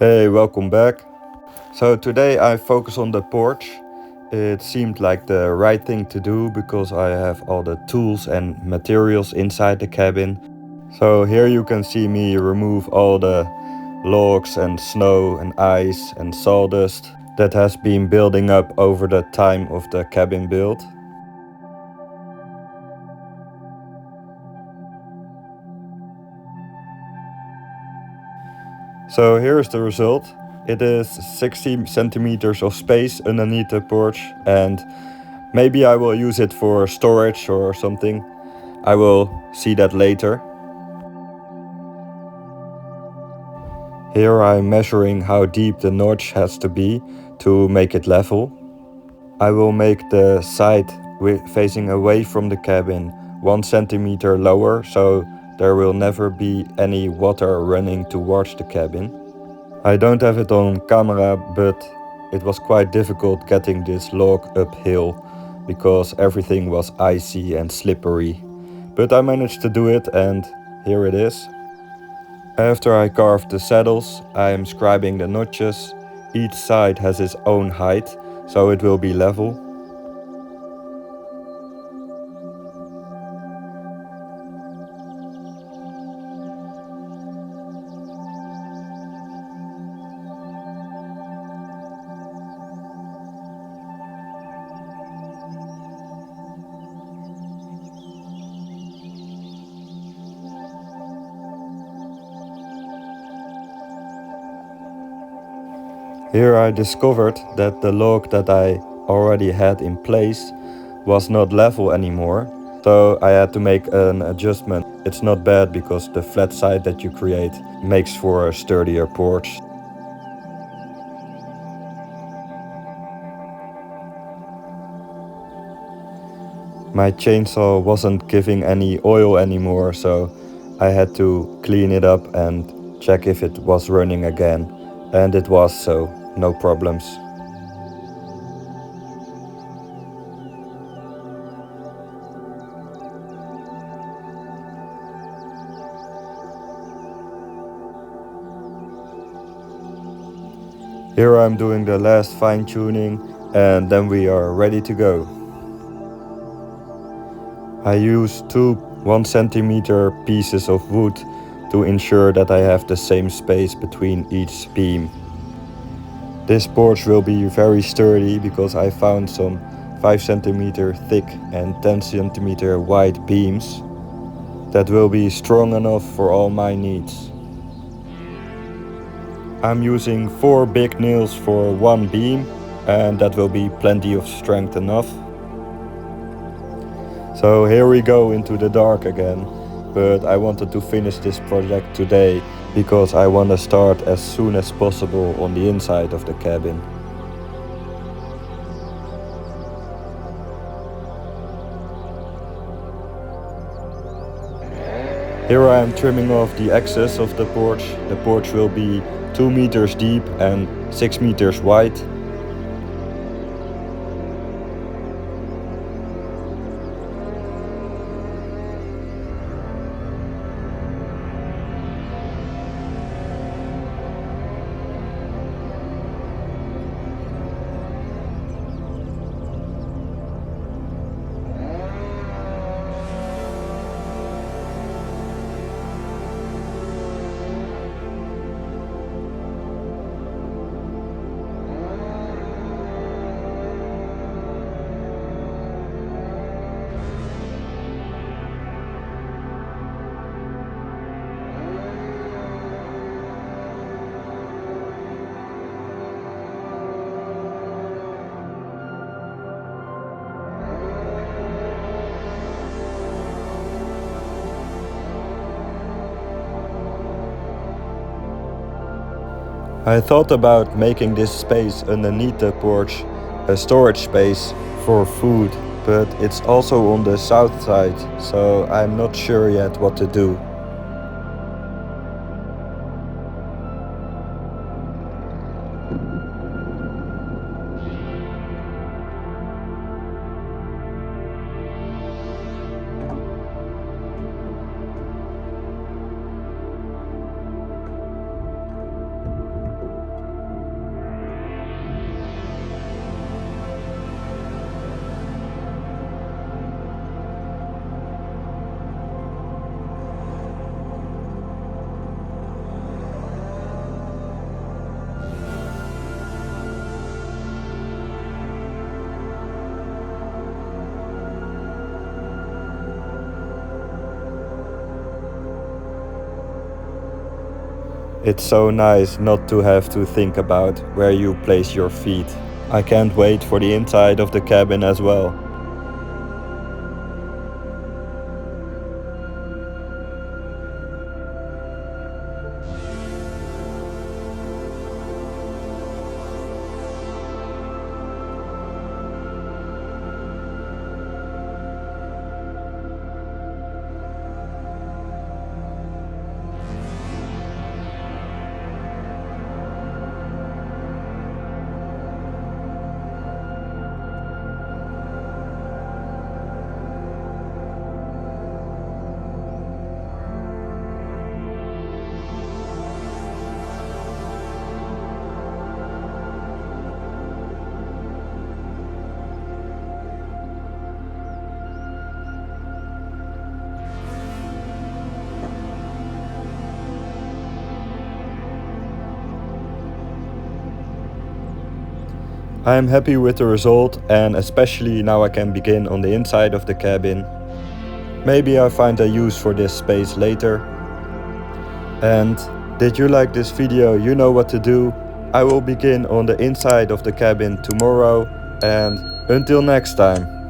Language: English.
Hey, welcome back. So today I focus on the porch. It seemed like the right thing to do because I have all the tools and materials inside the cabin. So here you can see me remove all the logs and snow and ice and sawdust that has been building up over the time of the cabin build. So here's the result. It is 60 centimeters of space underneath the porch, and maybe I will use it for storage or something. I will see that later. Here I'm measuring how deep the notch has to be to make it level. I will make the side facing away from the cabin 1 centimeter lower, so there will never be any water running towards the cabin. I don't have it on camera, but it was quite difficult getting this log uphill because everything was icy and slippery. But I managed to do it, and here it is. After I carved the saddles, I am scribing the notches. Each side has its own height, so it will be level. Here I discovered that the log that I already had in place was not level anymore, so I had to make an adjustment. It's not bad because the flat side that you create makes for a sturdier porch. My chainsaw wasn't giving any oil anymore, so I had to clean it up and check if it was running again, and it was, so no problems. Here I'm doing the last fine-tuning, and then we are ready to go. I use two 1 centimeter pieces of wood to ensure that I have the same space between each beam. This porch will be very sturdy because I found some 5 centimeter thick and 10 centimeter wide beams that will be strong enough for all my needs. I'm using 4 big nails for one beam, and that will be plenty of strength enough. So here we go into the dark again, but I wanted to finish this project today because I want to start as soon as possible on the inside of the cabin. Here I am trimming off the excess of the porch. The porch will be 2 meters deep and 6 meters wide. I thought about making this space underneath the porch a storage space for food, but it's also on the south side, so I'm not sure yet what to do. It's so nice not to have to think about where you place your feet. I can't wait for the inside of the cabin as well. I am happy with the result, and especially now I can begin on the inside of the cabin. Maybe I find a use for this space later. And did you like this video? You know what to do. I will begin on the inside of the cabin tomorrow, and until next time.